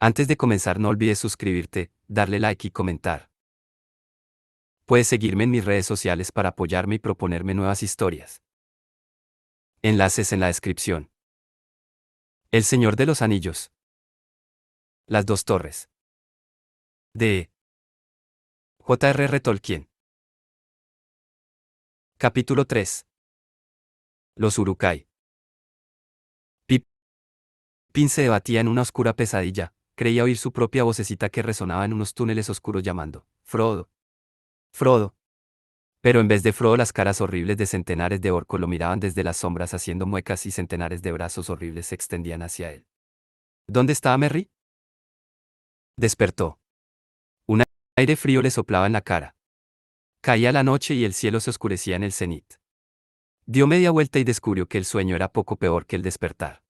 Antes de comenzar no olvides suscribirte, darle like y comentar. Puedes seguirme en mis redes sociales para apoyarme y proponerme nuevas historias. Enlaces en la descripción. El Señor de los Anillos. Las dos torres. De J.R.R. Tolkien. Capítulo 3. Los Uruk-hai. Pippin se debatía en una oscura pesadilla, creía oír su propia vocecita que resonaba en unos túneles oscuros llamando, Frodo. Frodo. Pero en vez de Frodo las caras horribles de centenares de orcos lo miraban desde las sombras haciendo muecas y centenares de brazos horribles se extendían hacia él. ¿Dónde estaba Merry? Despertó. Un aire frío le soplaba en la cara. Caía la noche y el cielo se oscurecía en el cenit. Dio media vuelta y descubrió que el sueño era poco peor que el despertar.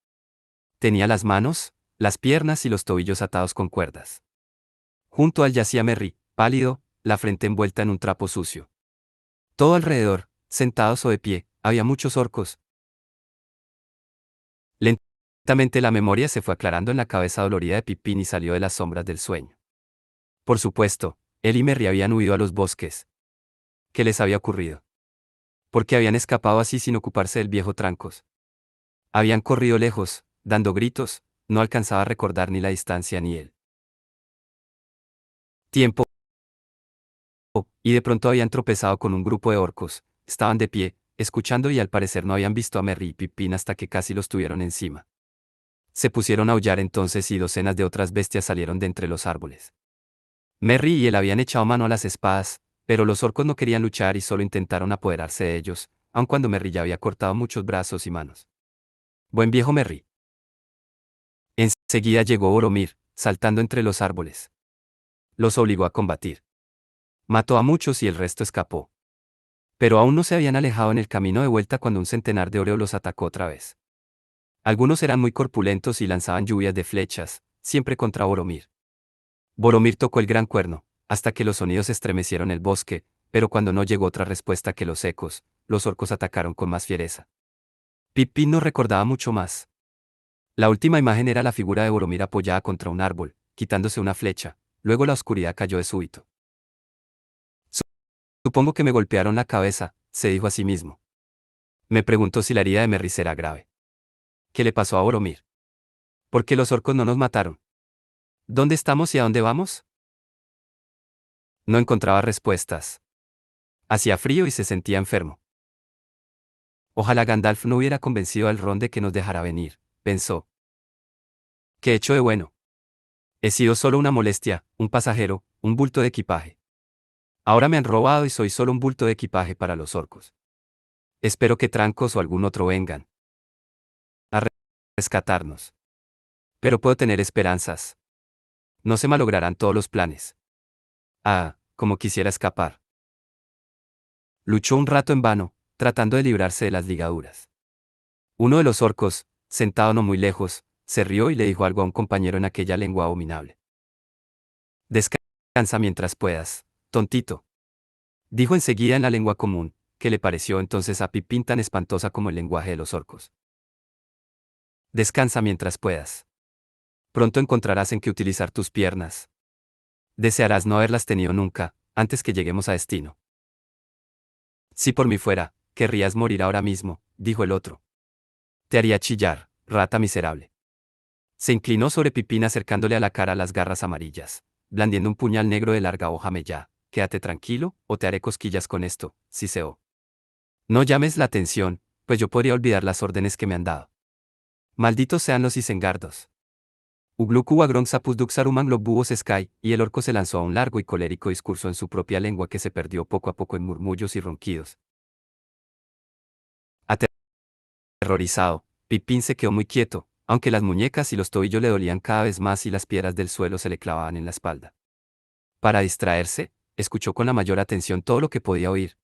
Tenía las manos, las piernas y los tobillos atados con cuerdas. Junto a él yacía Merry, pálido, la frente envuelta en un trapo sucio. Todo alrededor, sentados o de pie, había muchos orcos. Lentamente la memoria se fue aclarando en la cabeza dolorida de Pippin y salió de las sombras del sueño. Por supuesto, él y Merry habían huido a los bosques. ¿Qué les había ocurrido? ¿Por qué habían escapado así sin ocuparse del viejo Trancos? Habían corrido lejos, dando gritos, no alcanzaba a recordar ni la distancia ni el tiempo. Y de pronto habían tropezado con un grupo de orcos, estaban de pie, escuchando y al parecer no habían visto a Merry y Pippin hasta que casi los tuvieron encima. Se pusieron a aullar entonces y docenas de otras bestias salieron de entre los árboles. Merry y él habían echado mano a las espadas, pero los orcos no querían luchar y solo intentaron apoderarse de ellos, aun cuando Merry ya había cortado muchos brazos y manos. Buen viejo Merry. Enseguida llegó Boromir, saltando entre los árboles. Los obligó a combatir. Mató a muchos y el resto escapó. Pero aún no se habían alejado en el camino de vuelta cuando un centenar de Oreo los atacó otra vez. Algunos eran muy corpulentos y lanzaban lluvias de flechas, siempre contra Boromir. Boromir tocó el gran cuerno, hasta que los sonidos estremecieron el bosque, pero cuando no llegó otra respuesta que los ecos, los orcos atacaron con más fiereza. Pippin no recordaba mucho más. La última imagen era la figura de Boromir apoyada contra un árbol, quitándose una flecha, luego la oscuridad cayó de súbito. Supongo que me golpearon la cabeza, se dijo a sí mismo. Me preguntó si la herida de Merry será grave. ¿Qué le pasó a Boromir? ¿Por qué los orcos no nos mataron? ¿Dónde estamos y a dónde vamos? No encontraba respuestas. Hacía frío y se sentía enfermo. Ojalá Gandalf no hubiera convencido al Ron de que nos dejara venir, pensó. ¿Qué he hecho de bueno? He sido solo una molestia, un pasajero, un bulto de equipaje. Ahora me han robado y soy solo un bulto de equipaje para los orcos. Espero que Trancos o algún otro vengan a rescatarnos. Pero puedo tener esperanzas. No se malograrán todos los planes. Ah, como quisiera escapar. Luchó un rato en vano, tratando de librarse de las ligaduras. Uno de los orcos, sentado no muy lejos, se rió y le dijo algo a un compañero en aquella lengua abominable. Descansa mientras puedas, tontito. Dijo enseguida en la lengua común, que le pareció entonces a Pippin tan espantosa como el lenguaje de los orcos. Descansa mientras puedas. Pronto encontrarás en qué utilizar tus piernas. Desearás no haberlas tenido nunca, antes que lleguemos a destino. Si por mí fuera, querrías morir ahora mismo, dijo el otro. Te haría chillar, rata miserable. Se inclinó sobre Pippin acercándole a la cara las garras amarillas, blandiendo un puñal negro de larga hoja ya. Quédate tranquilo, o te haré cosquillas con esto, siseó. No llames la atención, pues yo podría olvidar las órdenes que me han dado. Malditos sean los isengardos. Ugluku Agrong Sapusduk Saruman Lobubos Sky, y el orco se lanzó a un largo y colérico discurso en su propia lengua que se perdió poco a poco en murmullos y ronquidos. Aterrorizado, Pippin se quedó muy quieto, aunque las muñecas y los tobillos le dolían cada vez más y las piedras del suelo se le clavaban en la espalda. Para distraerse, escuchó con la mayor atención todo lo que podía oír.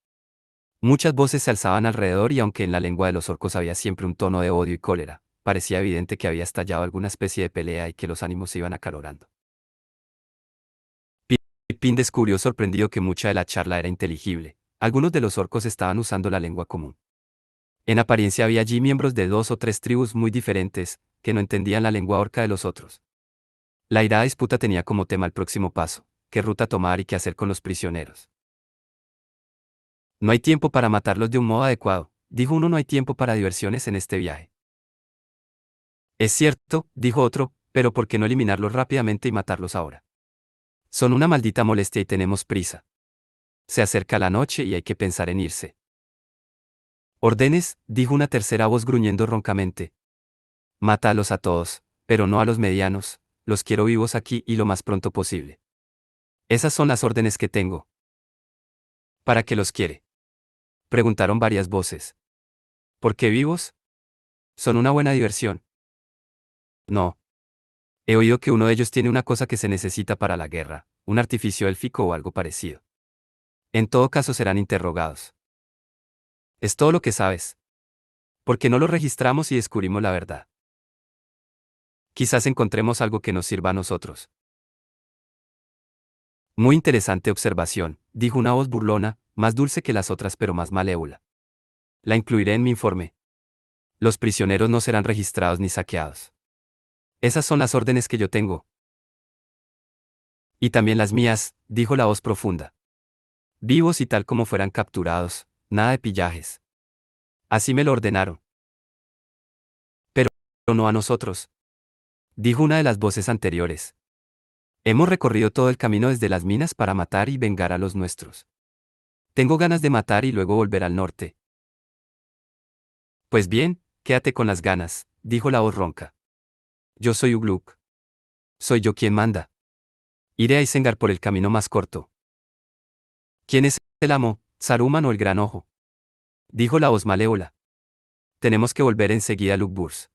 Muchas voces se alzaban alrededor y aunque en la lengua de los orcos había siempre un tono de odio y cólera, parecía evidente que había estallado alguna especie de pelea y que los ánimos se iban acalorando. Pippin descubrió sorprendido que mucha de la charla era inteligible. Algunos de los orcos estaban usando la lengua común. En apariencia había allí miembros de 2 o 3 tribus muy diferentes, que no entendían la lengua orca de los otros. La irada disputa tenía como tema el próximo paso, qué ruta tomar y qué hacer con los prisioneros. No hay tiempo para matarlos de un modo adecuado, dijo uno, no hay tiempo para diversiones en este viaje. Es cierto, dijo otro, pero ¿por qué no eliminarlos rápidamente y matarlos ahora? Son una maldita molestia y tenemos prisa. Se acerca la noche y hay que pensar en irse. Órdenes, dijo una tercera voz gruñendo roncamente. Mátalos a todos, pero no a los medianos, los quiero vivos aquí y lo más pronto posible. Esas son las órdenes que tengo. ¿Para qué los quiere? Preguntaron varias voces. ¿Por qué vivos? Son una buena diversión. No. He oído que uno de ellos tiene una cosa que se necesita para la guerra, un artificio élfico o algo parecido. En todo caso serán interrogados. Es todo lo que sabes. ¿Por qué no lo registramos y descubrimos la verdad? Quizás encontremos algo que nos sirva a nosotros. Muy interesante observación, dijo una voz burlona, más dulce que las otras pero más malévola. La incluiré en mi informe. Los prisioneros no serán registrados ni saqueados. Esas son las órdenes que yo tengo. Y también las mías, dijo la voz profunda. Vivos y tal como fueran capturados, nada de pillajes. Así me lo ordenaron. Pero no a nosotros, dijo una de las voces anteriores. Hemos recorrido todo el camino desde las minas para matar y vengar a los nuestros. Tengo ganas de matar y luego volver al norte. Pues bien, quédate con las ganas, dijo la voz ronca. Yo soy Ugluk. Soy yo quien manda. Iré a Isengard por el camino más corto. ¿Quién es el amo, Saruman o el Gran Ojo? Dijo la voz malévola. Tenemos que volver enseguida a Lugburs.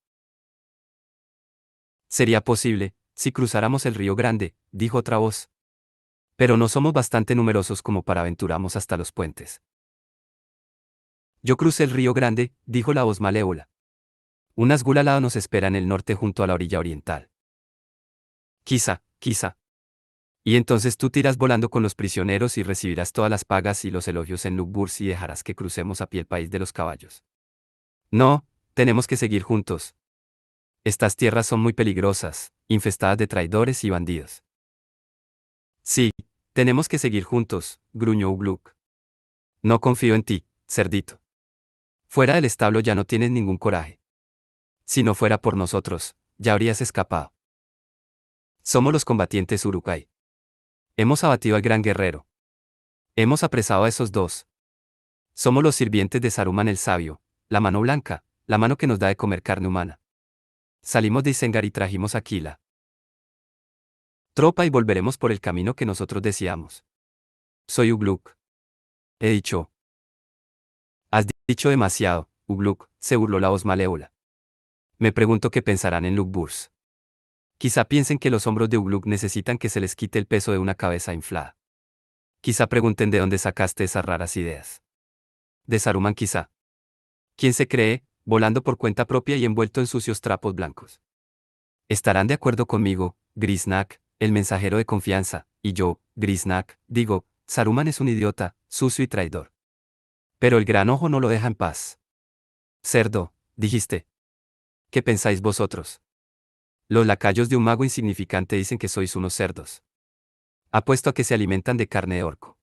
Sería posible, si cruzáramos el río Grande, dijo otra voz. Pero no somos bastante numerosos como para aventurarnos hasta los puentes. Yo crucé el río Grande, dijo la voz malévola. Un Nazgûl alado nos espera en el norte junto a la orilla oriental. Quizá. Y entonces tú tiras volando con los prisioneros y recibirás todas las pagas y los elogios en Lugburs y dejarás que crucemos a pie el país de los caballos. No, tenemos que seguir juntos. Estas tierras son muy peligrosas, infestadas de traidores y bandidos. Sí, tenemos que seguir juntos, gruñó Ugluk. No confío en ti, cerdito. Fuera del establo ya no tienes ningún coraje. Si no fuera por nosotros, ya habrías escapado. Somos los combatientes Uruk-hai. Hemos abatido al gran guerrero. Hemos apresado a esos dos. Somos los sirvientes de Saruman el Sabio, la mano blanca, la mano que nos da de comer carne humana. Salimos de Isengard y trajimos a Kila. Tropa y volveremos por el camino que nosotros deseamos. Soy Ugluk. He dicho. Has dicho demasiado, Ugluk, se burló la voz malévola. Me pregunto qué pensarán en Lugburs. Quizá piensen que los hombros de Ugluk necesitan que se les quite el peso de una cabeza inflada. Quizá pregunten de dónde sacaste esas raras ideas. De Saruman quizá. ¿Quién se cree, volando por cuenta propia y envuelto en sucios trapos blancos? Estarán de acuerdo conmigo, Grisnak, el mensajero de confianza, y yo, Grisnak, digo, Saruman es un idiota, sucio y traidor. Pero el gran ojo no lo deja en paz. Cerdo, dijiste. ¿Qué pensáis vosotros? Los lacayos de un mago insignificante dicen que sois unos cerdos. Apuesto a que se alimentan de carne de orco.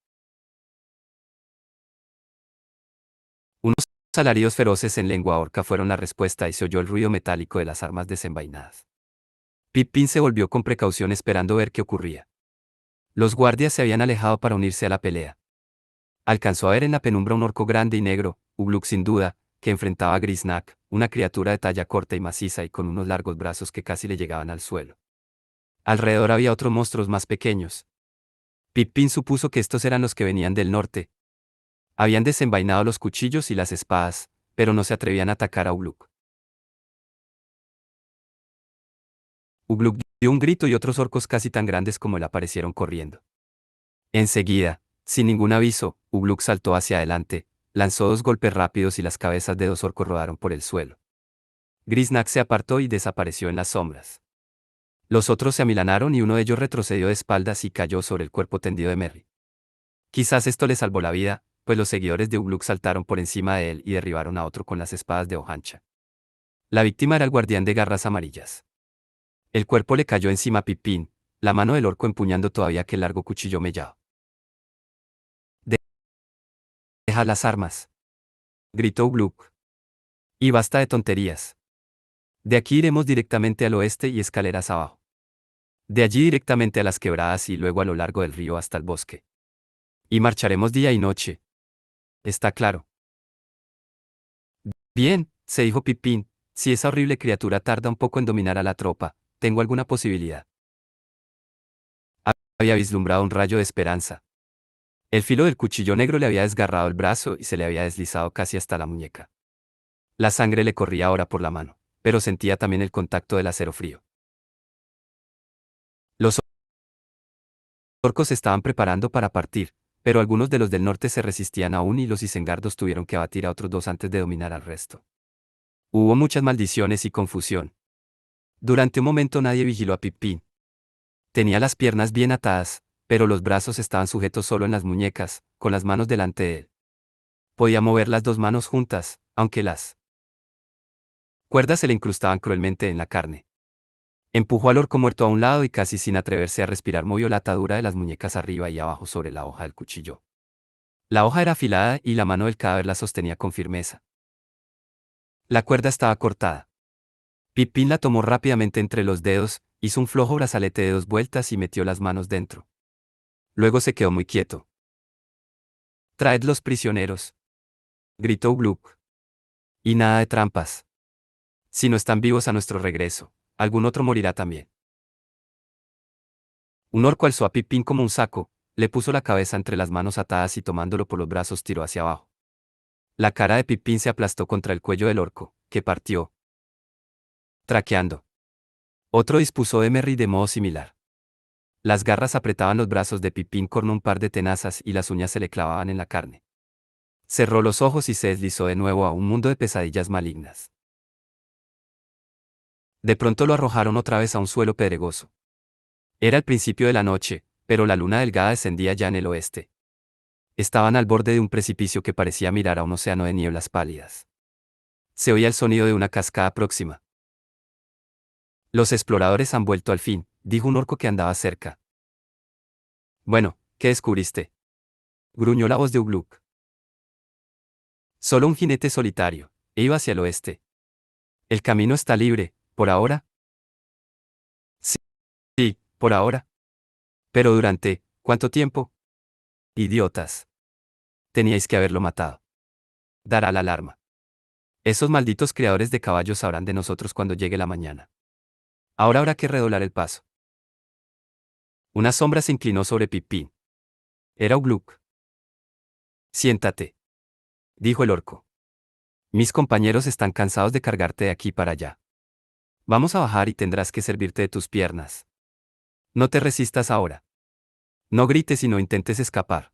Unos alaridos feroces en lengua orca fueron la respuesta y se oyó el ruido metálico de las armas desenvainadas. Pippin se volvió con precaución esperando ver qué ocurría. Los guardias se habían alejado para unirse a la pelea. Alcanzó a ver en la penumbra un orco grande y negro, Ugluk sin duda, que enfrentaba a Grisnak, una criatura de talla corta y maciza y con unos largos brazos que casi le llegaban al suelo. Alrededor había otros monstruos más pequeños. Pippin supuso que estos eran los que venían del norte. Habían desenvainado los cuchillos y las espadas, pero no se atrevían a atacar a Ugluk. Ugluk dio un grito y otros orcos casi tan grandes como él aparecieron corriendo. Enseguida, sin ningún aviso, Ugluk saltó hacia adelante, lanzó dos golpes rápidos y las cabezas de dos orcos rodaron por el suelo. Grisnak se apartó y desapareció en las sombras. Los otros se amilanaron y uno de ellos retrocedió de espaldas y cayó sobre el cuerpo tendido de Merry. Quizás esto le salvó la vida, pues los seguidores de Ugluk saltaron por encima de él y derribaron a otro con las espadas de hojancha. La víctima era el guardián de garras amarillas. El cuerpo le cayó encima a Pippin, la mano del orco empuñando todavía aquel largo cuchillo mellado. «Deja las armas», gritó Ugluk. «Y basta de tonterías. De aquí iremos directamente al oeste y escaleras abajo. De allí directamente a las quebradas y luego a lo largo del río hasta el bosque. Y marcharemos día y noche. ¿Está claro?» «Bien», se dijo Pippin, «si esa horrible criatura tarda un poco en dominar a la tropa, tengo alguna posibilidad». Había vislumbrado un rayo de esperanza. El filo del cuchillo negro le había desgarrado el brazo y se le había deslizado casi hasta la muñeca. La sangre le corría ahora por la mano, pero sentía también el contacto del acero frío. Los orcos se estaban preparando para partir, pero algunos de los del norte se resistían aún y los isengardos tuvieron que abatir a otros 2 antes de dominar al resto. Hubo muchas maldiciones y confusión. Durante un momento nadie vigiló a Pippin. Tenía las piernas bien atadas, pero los brazos estaban sujetos solo en las muñecas, con las manos delante de él. Podía mover las 2 manos juntas, aunque las cuerdas se le incrustaban cruelmente en la carne. Empujó al orco muerto a un lado y casi sin atreverse a respirar movió la atadura de las muñecas arriba y abajo sobre la hoja del cuchillo. La hoja era afilada y la mano del cadáver la sostenía con firmeza. La cuerda estaba cortada. Pippin la tomó rápidamente entre los dedos, hizo un flojo brazalete de 2 vueltas y metió las manos dentro. Luego se quedó muy quieto. «Traed los prisioneros», gritó Ugluk. «Y nada de trampas. Si no están vivos a nuestro regreso, algún otro morirá también». Un orco alzó a Pippin como un saco, le puso la cabeza entre las manos atadas y tomándolo por los brazos tiró hacia abajo. La cara de Pippin se aplastó contra el cuello del orco, que partió, traqueando. Otro dispuso de Merry de modo similar. Las garras apretaban los brazos de Pippin con un par de tenazas y las uñas se le clavaban en la carne. Cerró los ojos y se deslizó de nuevo a un mundo de pesadillas malignas. De pronto lo arrojaron otra vez a un suelo pedregoso. Era el principio de la noche, pero la luna delgada descendía ya en el oeste. Estaban al borde de un precipicio que parecía mirar a un océano de nieblas pálidas. Se oía el sonido de una cascada próxima. «Los exploradores han vuelto al fin», dijo un orco que andaba cerca. «Bueno, ¿qué descubriste?», gruñó la voz de Ugluk. «Solo un jinete solitario, e iba hacia el oeste. El camino está libre, por ahora». «Sí, por ahora». «Pero durante, ¿cuánto tiempo?». «Idiotas. Teníais que haberlo matado». «Dará la alarma. Esos malditos criadores de caballos sabrán de nosotros cuando llegue la mañana. Ahora habrá que redoblar el paso». Una sombra se inclinó sobre Pippin. Era Ugluk. «Siéntate», dijo el orco. «Mis compañeros están cansados de cargarte de aquí para allá. Vamos a bajar y tendrás que servirte de tus piernas. No te resistas ahora. No grites y no intentes escapar.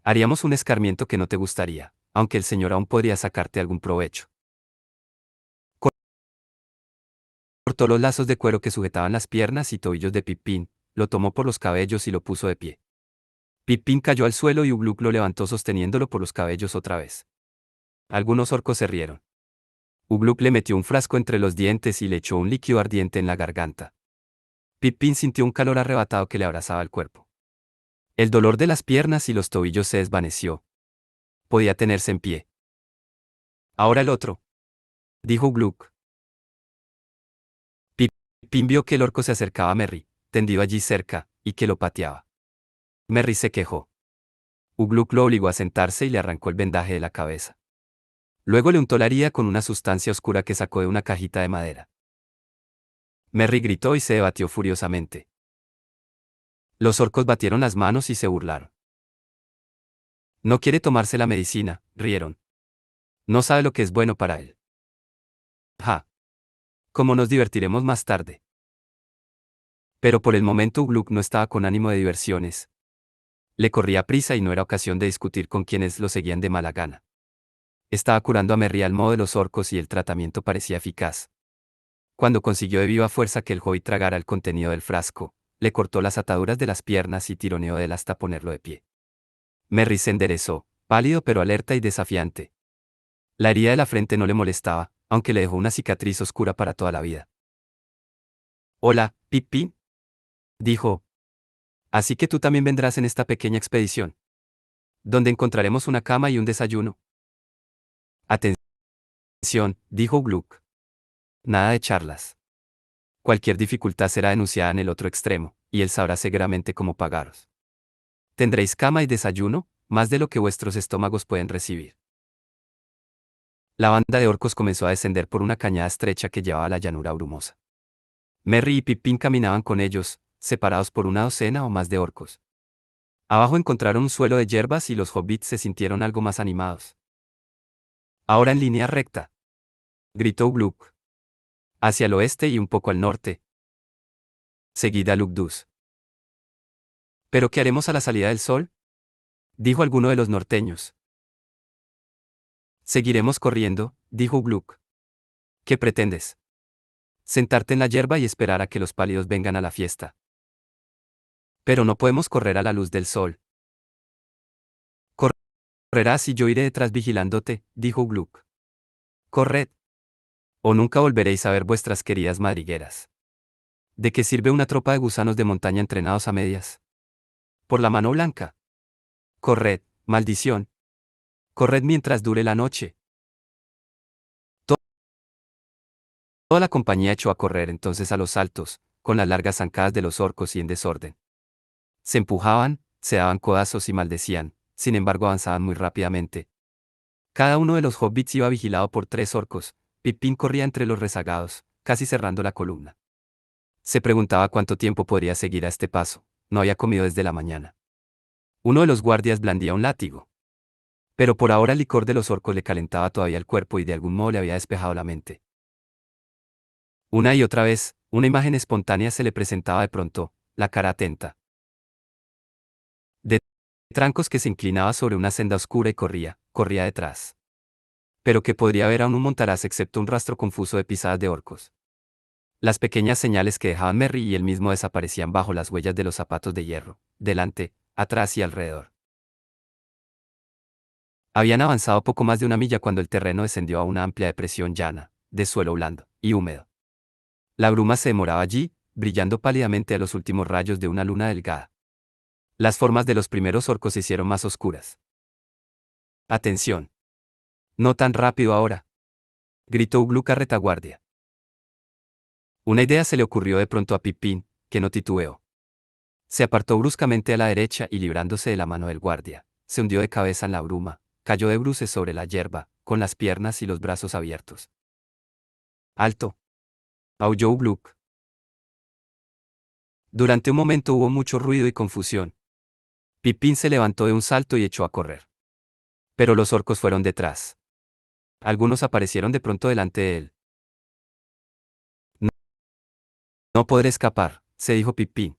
Haríamos un escarmiento que no te gustaría, aunque el señor aún podría sacarte algún provecho». Cortó los lazos de cuero que sujetaban las piernas y tobillos de Pippin, lo tomó por los cabellos y lo puso de pie. Pippin cayó al suelo y Ugluk lo levantó sosteniéndolo por los cabellos otra vez. Algunos orcos se rieron. Ugluk le metió un frasco entre los dientes y le echó un líquido ardiente en la garganta. Pippin sintió un calor arrebatado que le abrazaba el cuerpo. El dolor de las piernas y los tobillos se desvaneció. Podía tenerse en pie. «Ahora el otro», dijo Ugluk. Pippin vio que el orco se acercaba a Merry, tendido allí cerca, y que lo pateaba. Merry se quejó. Ugluk lo obligó a sentarse y le arrancó el vendaje de la cabeza. Luego le untó la herida con una sustancia oscura que sacó de una cajita de madera. Merry gritó y se debatió furiosamente. Los orcos batieron las manos y se burlaron. «No quiere tomarse la medicina», rieron. «No sabe lo que es bueno para él». «Ja. ¿Cómo nos divertiremos más tarde?». Pero por el momento Ugluk no estaba con ánimo de diversiones. Le corría prisa y no era ocasión de discutir con quienes lo seguían de mala gana. Estaba curando a Merry al modo de los orcos y el tratamiento parecía eficaz. Cuando consiguió de viva fuerza que el hobbit tragara el contenido del frasco, le cortó las ataduras de las piernas y tironeó de él hasta ponerlo de pie. Merry se enderezó, pálido pero alerta y desafiante. La herida de la frente no le molestaba, aunque le dejó una cicatriz oscura para toda la vida. Hola, Pippin, dijo. Así que tú también vendrás en esta pequeña expedición, donde encontraremos una cama y un desayuno. Atención, dijo Gluck. Nada de charlas. Cualquier dificultad será denunciada en el otro extremo, y él sabrá seguramente cómo pagaros. Tendréis cama y desayuno, más de lo que vuestros estómagos pueden recibir. La banda de orcos comenzó a descender por una cañada estrecha que llevaba a la llanura brumosa. Merry y Pippin caminaban con ellos, separados por una docena o más de orcos. Abajo encontraron un suelo de hierbas y los hobbits se sintieron algo más animados. Ahora en línea recta, gritó Gluck. Hacia el oeste y un poco al norte. Seguida Lugdus. ¿Pero qué haremos a la salida del sol? Dijo alguno de los norteños. Seguiremos corriendo, dijo Gluck. ¿Qué pretendes? Sentarte en la hierba y esperar a que los pálidos vengan a la fiesta. Pero no podemos correr a la luz del sol. Correrás y yo iré detrás vigilándote, dijo Gluck. Corred. O nunca volveréis a ver vuestras queridas madrigueras. ¿De qué sirve una tropa de gusanos de montaña entrenados a medias? Por la mano blanca. Corred, maldición. Corred mientras dure la noche. Toda la compañía echó a correr entonces a los saltos, con las largas zancadas de los orcos y en desorden. Se empujaban, se daban codazos y maldecían, sin embargo avanzaban muy rápidamente. Cada uno de los hobbits iba vigilado por 3 orcos. Pippin corría entre los rezagados, casi cerrando la columna. Se preguntaba cuánto tiempo podría seguir a este paso. No había comido desde la mañana. Uno de los guardias blandía un látigo. Pero por ahora el licor de los orcos le calentaba todavía el cuerpo y de algún modo le había despejado la mente. Una y otra vez, una imagen espontánea se le presentaba de pronto, la cara atenta. De trancos que se inclinaba sobre una senda oscura y corría detrás. Pero que podría ver aún un montaraz excepto un rastro confuso de pisadas de orcos. Las pequeñas señales que dejaban Merry y él mismo desaparecían bajo las huellas de los zapatos de hierro, delante, atrás y alrededor. Habían avanzado poco más de una milla cuando el terreno descendió a una amplia depresión llana, de suelo blando y húmedo. La bruma se demoraba allí, brillando pálidamente a los últimos rayos de una luna delgada. Las formas de los primeros orcos se hicieron más oscuras. ¡Atención! No tan rápido ahora, gritó Gluck a retaguardia. Una idea se le ocurrió de pronto a Pippin, que no titubeó. Se apartó bruscamente a la derecha y librándose de la mano del guardia, se hundió de cabeza en la bruma, cayó de bruces sobre la hierba, con las piernas y los brazos abiertos. ¡Alto! Aulló Gluck. Durante un momento hubo mucho ruido y confusión. Pippin se levantó de un salto y echó a correr. Pero los orcos fueron detrás. Algunos aparecieron de pronto delante de él. No, no podré escapar, se dijo Pippin.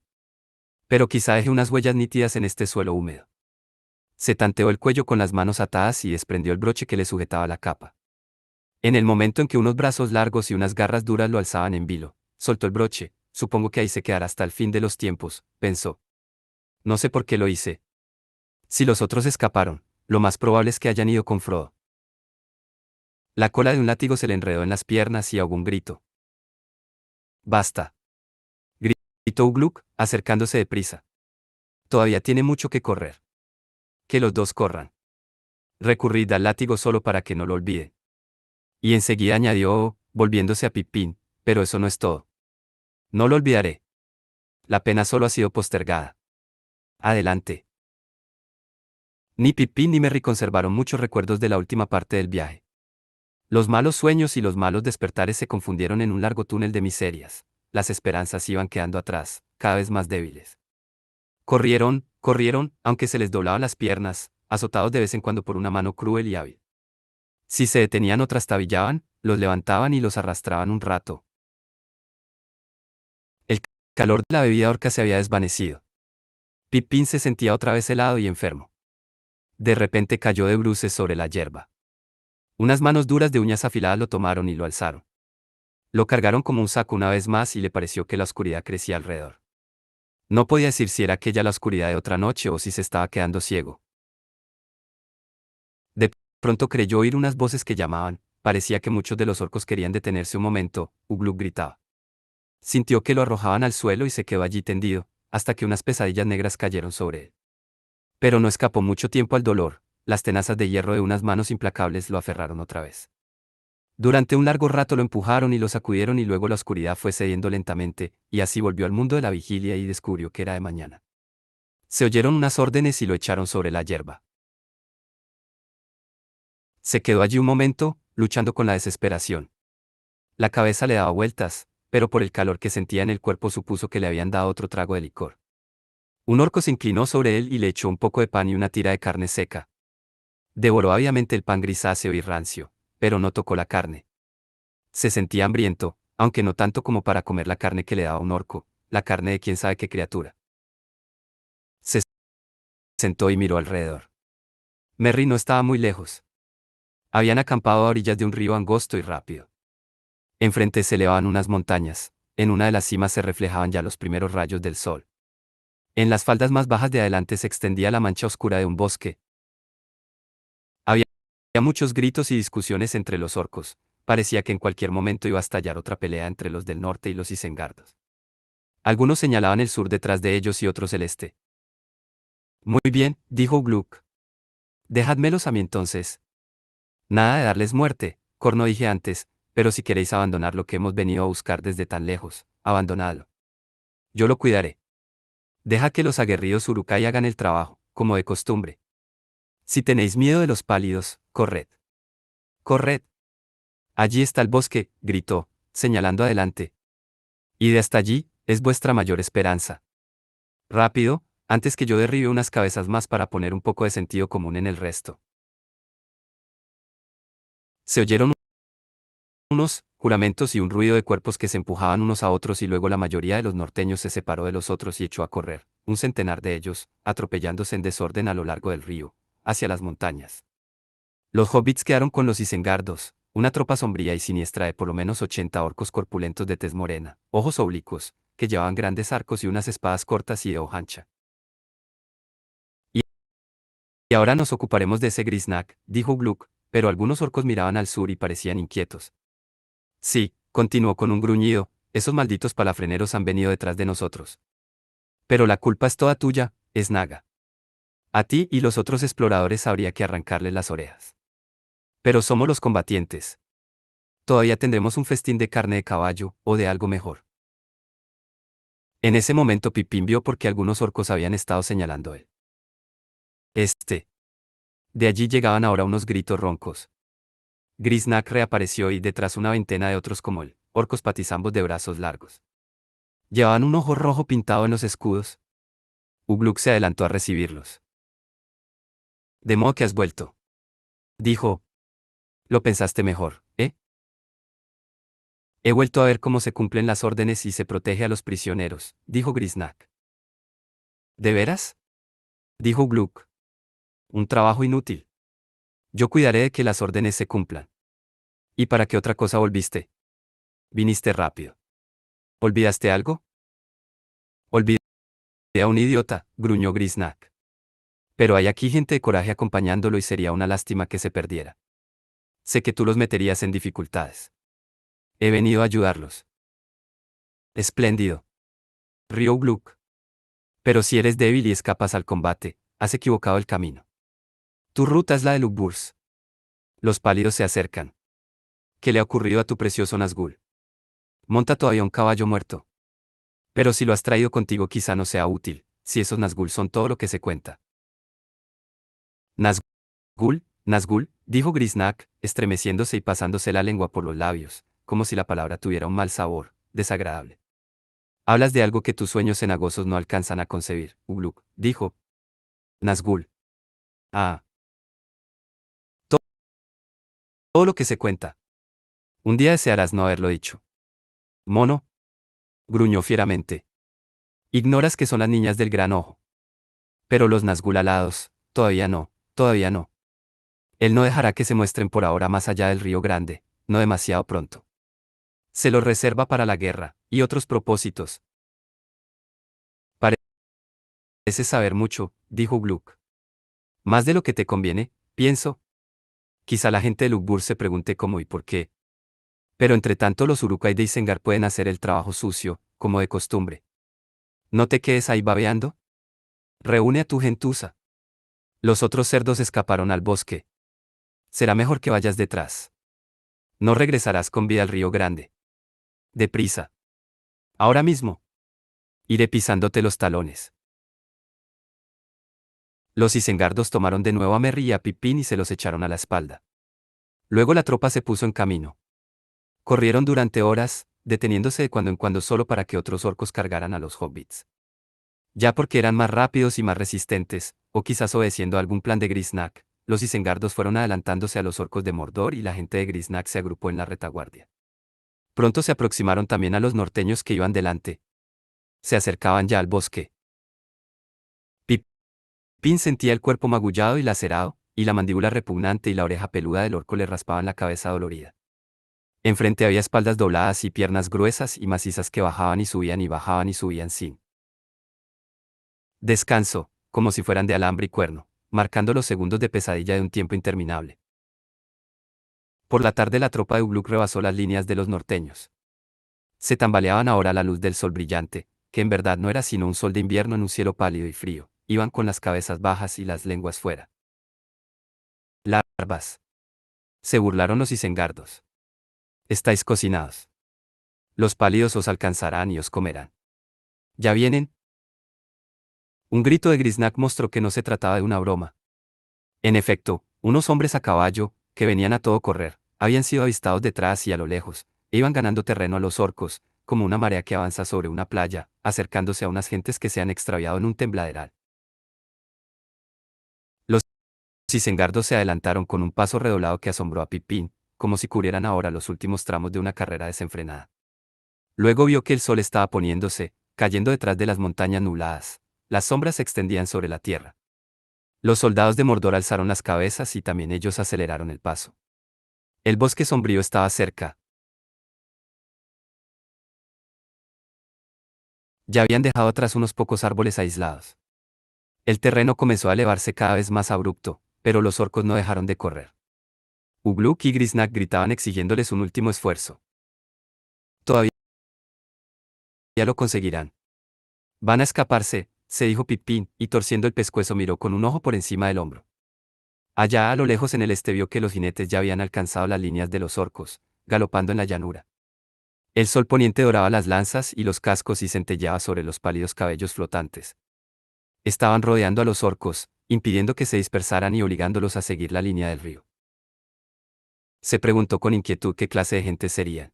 Pero quizá deje unas huellas nítidas en este suelo húmedo. Se tanteó el cuello con las manos atadas y desprendió el broche que le sujetaba la capa. En el momento en que unos brazos largos y unas garras duras lo alzaban en vilo, soltó el broche. Supongo que ahí se quedará hasta el fin de los tiempos, pensó. No sé por qué lo hice. Si los otros escaparon, lo más probable es que hayan ido con Frodo. La cola de un látigo se le enredó en las piernas y ahogó un grito. Basta. Gritó Gluck, acercándose deprisa. Todavía tiene mucho que correr. Que los dos corran. Recurrid al látigo solo para que no lo olvide. Y enseguida añadió, volviéndose a Pippin, pero eso no es todo. No lo olvidaré. La pena solo ha sido postergada. Adelante. Ni Pippin ni Merry conservaron muchos recuerdos de la última parte del viaje. Los malos sueños y los malos despertares se confundieron en un largo túnel de miserias. Las esperanzas iban quedando atrás, cada vez más débiles. Corrieron, aunque se les doblaban las piernas, azotados de vez en cuando por una mano cruel y hábil. Si se detenían o trastabillaban, los levantaban y los arrastraban un rato. El calor de la bebida orca se había desvanecido. Pippin se sentía otra vez helado y enfermo. De repente cayó de bruces sobre la hierba. Unas manos duras de uñas afiladas lo tomaron y lo alzaron. Lo cargaron como un saco una vez más y le pareció que la oscuridad crecía alrededor. No podía decir si era aquella la oscuridad de otra noche o si se estaba quedando ciego. De pronto creyó oír unas voces que llamaban, parecía que muchos de los orcos querían detenerse un momento. Ugluk gritaba. Sintió que lo arrojaban al suelo y se quedó allí tendido, hasta que unas pesadillas negras cayeron sobre él. Pero no escapó mucho tiempo al dolor, las tenazas de hierro de unas manos implacables lo aferraron otra vez. Durante un largo rato lo empujaron y lo sacudieron y luego la oscuridad fue cediendo lentamente, y así volvió al mundo de la vigilia y descubrió que era de mañana. Se oyeron unas órdenes y lo echaron sobre la hierba. Se quedó allí un momento, luchando con la desesperación. La cabeza le daba vueltas, pero por el calor que sentía en el cuerpo supuso que le habían dado otro trago de licor. Un orco se inclinó sobre él y le echó un poco de pan y una tira de carne seca. Devoró ávidamente el pan grisáceo y rancio, pero no tocó la carne. Se sentía hambriento, aunque no tanto como para comer la carne que le daba un orco, la carne de quién sabe qué criatura. Se sentó y miró alrededor. Merry no estaba muy lejos. Habían acampado a orillas de un río angosto y rápido. Enfrente se elevaban unas montañas, en una de las cimas se reflejaban ya los primeros rayos del sol. En las faldas más bajas de adelante se extendía la mancha oscura de un bosque. Había muchos gritos y discusiones entre los orcos, parecía que en cualquier momento iba a estallar otra pelea entre los del norte y los isengardos. Algunos señalaban el sur detrás de ellos y otros el este. Muy bien, dijo Gluck. Dejádmelos a mí entonces. Nada de darles muerte, corno dije antes, pero si queréis abandonar lo que hemos venido a buscar desde tan lejos, abandonadlo. Yo lo cuidaré. Deja que los aguerridos Urukai hagan el trabajo, como de costumbre. Si tenéis miedo de los pálidos, corred. Corred. Allí está el bosque, gritó, señalando adelante. Y de hasta allí, es vuestra mayor esperanza. Rápido, antes que yo derribe unas cabezas más para poner un poco de sentido común en el resto. Se oyeron unos juramentos y un ruido de cuerpos que se empujaban unos a otros y luego la mayoría de los norteños se separó de los otros y echó a correr, un centenar de ellos, atropellándose en desorden a lo largo del río, hacia las montañas. Los hobbits quedaron con los isengardos, una tropa sombría y siniestra de por lo menos 80 orcos corpulentos de tez morena, ojos oblicuos, que llevaban grandes arcos y unas espadas cortas y de hoja ancha. Y ahora nos ocuparemos de ese Grisnak, dijo Gluck, pero algunos orcos miraban al sur y parecían inquietos. Sí, continuó con un gruñido, esos malditos palafreneros han venido detrás de nosotros. Pero la culpa es toda tuya, Snaga. A ti y los otros exploradores habría que arrancarles las orejas. Pero somos los combatientes. Todavía tendremos un festín de carne de caballo, o de algo mejor. En ese momento Pipín vio por qué algunos orcos habían estado señalando él. De allí llegaban ahora unos gritos roncos. Grisnak reapareció y detrás una veintena de otros como él, orcos patizambos de brazos largos. Llevaban un ojo rojo pintado en los escudos. Ugluk se adelantó a recibirlos. De modo que has vuelto. Dijo. Lo pensaste mejor, ¿eh? He vuelto a ver cómo se cumplen las órdenes y se protege a los prisioneros, dijo Grisnak. ¿De veras? Dijo Gluck. Un trabajo inútil. Yo cuidaré de que las órdenes se cumplan. ¿Y para qué otra cosa volviste? Viniste rápido. ¿Olvidaste algo? Olvidé a un idiota, gruñó Grisnak. Pero hay aquí gente de coraje acompañándolo y sería una lástima que se perdiera. Sé que tú los meterías en dificultades. He venido a ayudarlos. Espléndido. Rió Gluck. Pero si eres débil y escapas al combate, has equivocado el camino. Tu ruta es la de Lugburs. Los pálidos se acercan. ¿Qué le ha ocurrido a tu precioso Nazgûl? Monta todavía un caballo muerto. Pero si lo has traído contigo quizá no sea útil, si esos Nazgûl son todo lo que se cuenta. Nazgûl, dijo Grisnak, estremeciéndose y pasándose la lengua por los labios, como si la palabra tuviera un mal sabor, desagradable. Hablas de algo que tus sueños cenagosos no alcanzan a concebir, Ugluk, dijo. Nazgûl. Ah. Todo lo que se cuenta. Un día desearás no haberlo dicho. Mono. Gruñó fieramente. Ignoras que son las niñas del gran ojo. Pero los Nazgûl alados, todavía no, todavía no. Él no dejará que se muestren por ahora más allá del río Grande, no demasiado pronto. Se los reserva para la guerra, y otros propósitos. Pareces saber mucho, dijo Gluck. Más de lo que te conviene, pienso. Quizá la gente de Lugbur se pregunte cómo y por qué. Pero entre tanto los Uruk-hai de Isengar pueden hacer el trabajo sucio, como de costumbre. No te quedes ahí babeando. Reúne a tu gentuza. Los otros cerdos escaparon al bosque. Será mejor que vayas detrás. No regresarás con vida al río grande. Deprisa. Ahora mismo. Iré pisándote los talones. Los Isengardos tomaron de nuevo a Merry y a Pippin y se los echaron a la espalda. Luego la tropa se puso en camino. Corrieron durante horas, deteniéndose de cuando en cuando solo para que otros orcos cargaran a los hobbits. Ya porque eran más rápidos y más resistentes, o quizás obedeciendo a algún plan de Grisnack, los Isengardos fueron adelantándose a los orcos de Mordor y la gente de Grisnack se agrupó en la retaguardia. Pronto se aproximaron también a los norteños que iban delante. Se acercaban ya al bosque. Pippin sentía el cuerpo magullado y lacerado, y la mandíbula repugnante y la oreja peluda del orco le raspaban la cabeza dolorida. Enfrente había espaldas dobladas y piernas gruesas y macizas que bajaban y subían sin descanso, como si fueran de alambre y cuerno, marcando los segundos de pesadilla de un tiempo interminable. Por la tarde la tropa de Ugluk rebasó las líneas de los norteños. Se tambaleaban ahora a la luz del sol brillante, que en verdad no era sino un sol de invierno en un cielo pálido y frío, iban con las cabezas bajas y las lenguas fuera. Larvas. Se burlaron los isengardos. Estáis cocinados. Los pálidos os alcanzarán y os comerán. ¿Ya vienen? Un grito de Grisnack mostró que no se trataba de una broma. En efecto, unos hombres a caballo, que venían a todo correr, habían sido avistados detrás y a lo lejos, e iban ganando terreno a los orcos, como una marea que avanza sobre una playa, acercándose a unas gentes que se han extraviado en un tembladeral. Los isengardos se adelantaron con un paso redoblado que asombró a Pippin, como si cubrieran ahora los últimos tramos de una carrera desenfrenada. Luego vio que el sol estaba poniéndose, cayendo detrás de las montañas nubladas. Las sombras se extendían sobre la tierra. Los soldados de Mordor alzaron las cabezas y también ellos aceleraron el paso. El bosque sombrío estaba cerca. Ya habían dejado atrás unos pocos árboles aislados. El terreno comenzó a elevarse cada vez más abrupto, pero los orcos no dejaron de correr. Ugluk y Grisnack gritaban exigiéndoles un último esfuerzo. Todavía lo conseguirán. Van a escaparse, se dijo Pippin, y torciendo el pescuezo miró con un ojo por encima del hombro. Allá a lo lejos en el este vio que los jinetes ya habían alcanzado las líneas de los orcos, galopando en la llanura. El sol poniente doraba las lanzas y los cascos y centelleaba sobre los pálidos cabellos flotantes. Estaban rodeando a los orcos, impidiendo que se dispersaran y obligándolos a seguir la línea del río. Se preguntó con inquietud qué clase de gente serían.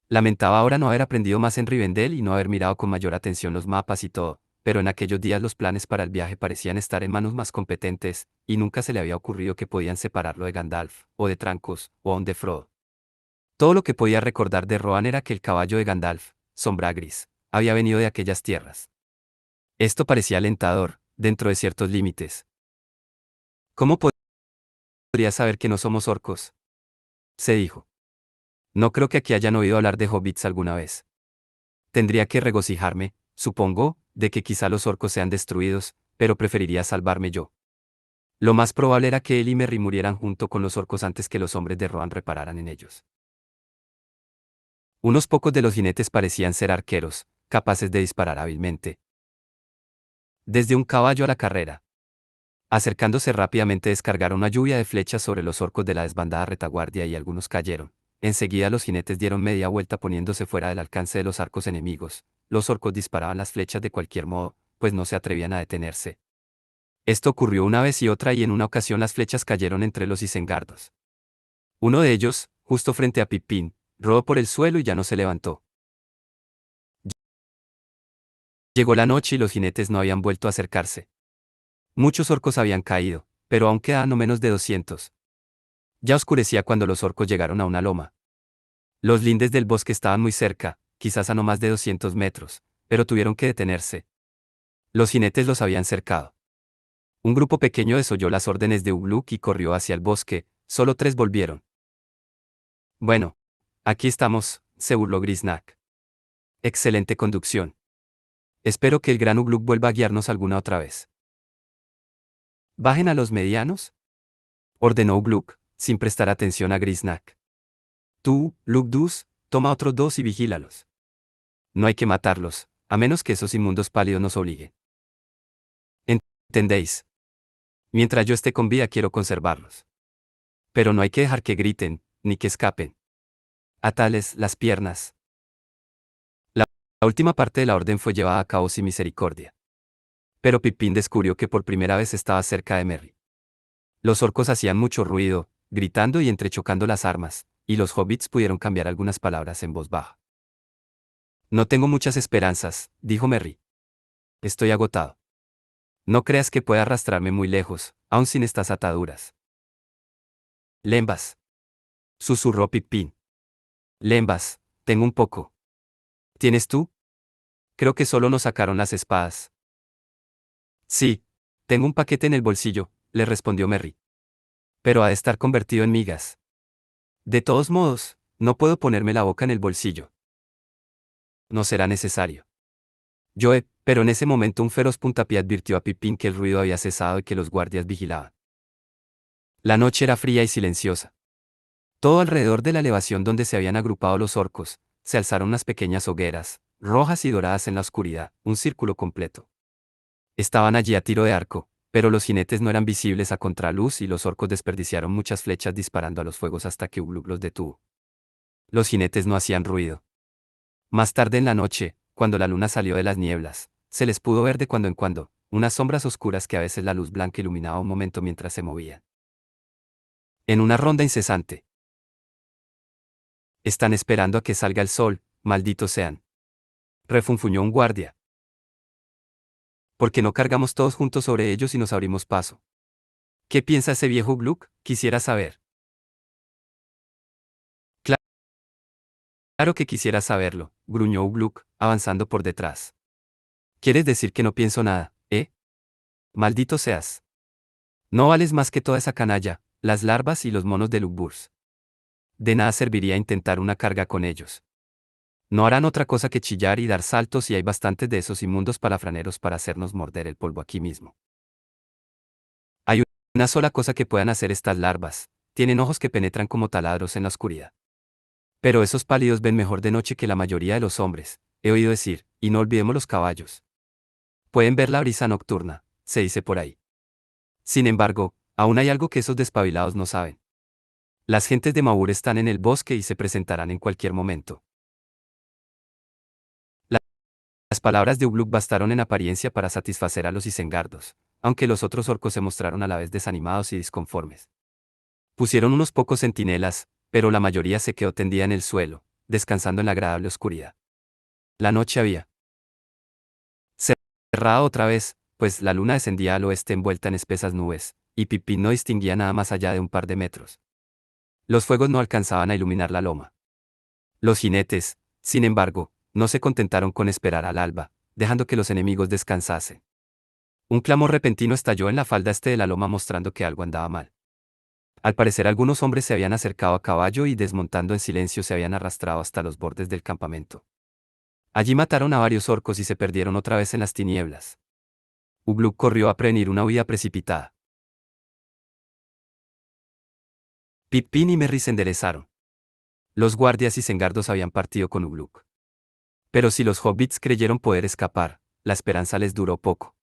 Lamentaba ahora no haber aprendido más en Rivendell y no haber mirado con mayor atención los mapas y todo, pero en aquellos días los planes para el viaje parecían estar en manos más competentes, y nunca se le había ocurrido que podían separarlo de Gandalf, o de Trancos, o aun de Frodo. Todo lo que podía recordar de Rohan era que el caballo de Gandalf, Sombra Gris, había venido de aquellas tierras. Esto parecía alentador, dentro de ciertos límites. ¿Cómo podría saber que no somos orcos? Se dijo. No creo que aquí hayan oído hablar de hobbits alguna vez. Tendría que regocijarme, supongo, de que quizá los orcos sean destruidos, pero preferiría salvarme yo. Lo más probable era que él y Merry murieran junto con los orcos antes que los hombres de Rohan repararan en ellos. Unos pocos de los jinetes parecían ser arqueros, capaces de disparar hábilmente. Desde un caballo a la carrera. Acercándose rápidamente descargaron una lluvia de flechas sobre los orcos de la desbandada retaguardia y algunos cayeron. Enseguida los jinetes dieron media vuelta poniéndose fuera del alcance de los arcos enemigos. Los orcos disparaban las flechas de cualquier modo, pues no se atrevían a detenerse. Esto ocurrió una vez y otra y en una ocasión las flechas cayeron entre los isengardos. Uno de ellos, justo frente a Pippin, rodó por el suelo y ya no se levantó. Llegó la noche y los jinetes no habían vuelto a acercarse. Muchos orcos habían caído, pero aún quedaban no menos de 200. Ya oscurecía cuando los orcos llegaron a una loma. Los lindes del bosque estaban muy cerca, quizás a no más de 200 metros, pero tuvieron que detenerse. Los jinetes los habían cercado. Un grupo pequeño desoyó las órdenes de Ugluk y corrió hacia el bosque, solo 3 volvieron. Bueno, aquí estamos, se burló Grisnack. Excelente conducción. Espero que el gran Ugluk vuelva a guiarnos alguna otra vez. ¿Bajen a los medianos?, ordenó Ugluk, sin prestar atención a Grisnack. Tú, Lugdus, toma otros dos y vigílalos. No hay que matarlos, a menos que esos inmundos pálidos nos obliguen. ¿Entendéis? Mientras yo esté con vida quiero conservarlos. Pero no hay que dejar que griten, ni que escapen. Atales las piernas. La última parte de la orden fue llevada a cabo sin misericordia. Pero Pippin descubrió que por primera vez estaba cerca de Merry. Los orcos hacían mucho ruido, gritando y entrechocando las armas, y los hobbits pudieron cambiar algunas palabras en voz baja. No tengo muchas esperanzas, dijo Merry. Estoy agotado. No creas que pueda arrastrarme muy lejos, aun sin estas ataduras. Lembas. Susurró Pippin. Lembas, tengo un poco. ¿Tienes tú? Creo que solo nos sacaron las espadas. Sí, tengo un paquete en el bolsillo, le respondió Merry. Pero ha de estar convertido en migas. De todos modos, no puedo ponerme la boca en el bolsillo. No será necesario. Pero en ese momento un feroz puntapié advirtió a Pippin que el ruido había cesado y que los guardias vigilaban. La noche era fría y silenciosa. Todo alrededor de la elevación donde se habían agrupado los orcos, se alzaron unas pequeñas hogueras, rojas y doradas en la oscuridad, un círculo completo. Estaban allí a tiro de arco, pero los jinetes no eran visibles a contraluz y los orcos desperdiciaron muchas flechas disparando a los fuegos hasta que Ugluk los detuvo. Los jinetes no hacían ruido. Más tarde en la noche, cuando la luna salió de las nieblas, se les pudo ver de cuando en cuando, unas sombras oscuras que a veces la luz blanca iluminaba un momento mientras se movían. En una ronda incesante. Están esperando a que salga el sol, malditos sean. Refunfuñó un guardia. ¿Por qué no cargamos todos juntos sobre ellos y nos abrimos paso? ¿Qué piensa ese viejo Gluck? Quisiera saber. Claro que quisiera saberlo, gruñó Gluck, avanzando por detrás. ¿Quieres decir que no pienso nada, eh? Maldito seas. No vales más que toda esa canalla, las larvas y los monos de Lugburs. De nada serviría intentar una carga con ellos. No harán otra cosa que chillar y dar saltos y hay bastantes de esos inmundos palafraneros para hacernos morder el polvo aquí mismo. Hay una sola cosa que puedan hacer estas larvas, tienen ojos que penetran como taladros en la oscuridad. Pero esos pálidos ven mejor de noche que la mayoría de los hombres, he oído decir, y no olvidemos los caballos. Pueden ver la brisa nocturna, se dice por ahí. Sin embargo, aún hay algo que esos despabilados no saben. Las gentes de Maur están en el bosque y se presentarán en cualquier momento. Las palabras de Ugluk bastaron en apariencia para satisfacer a los isengardos, aunque los otros orcos se mostraron a la vez desanimados y disconformes. Pusieron unos pocos centinelas, pero la mayoría se quedó tendida en el suelo, descansando en la agradable oscuridad. La noche había cerrado otra vez, pues la luna descendía al oeste envuelta en espesas nubes, y Pippin no distinguía nada más allá de un par de metros. Los fuegos no alcanzaban a iluminar la loma. Los jinetes, sin embargo, no se contentaron con esperar al alba, dejando que los enemigos descansasen. Un clamor repentino estalló en la falda este de la loma mostrando que algo andaba mal. Al parecer algunos hombres se habían acercado a caballo y desmontando en silencio se habían arrastrado hasta los bordes del campamento. Allí mataron a varios orcos y se perdieron otra vez en las tinieblas. Ugluk corrió a prevenir una huida precipitada. Pippin y Merry se enderezaron. Los guardias y sengardos habían partido con Ugluk. Pero si los hobbits creyeron poder escapar, la esperanza les duró poco.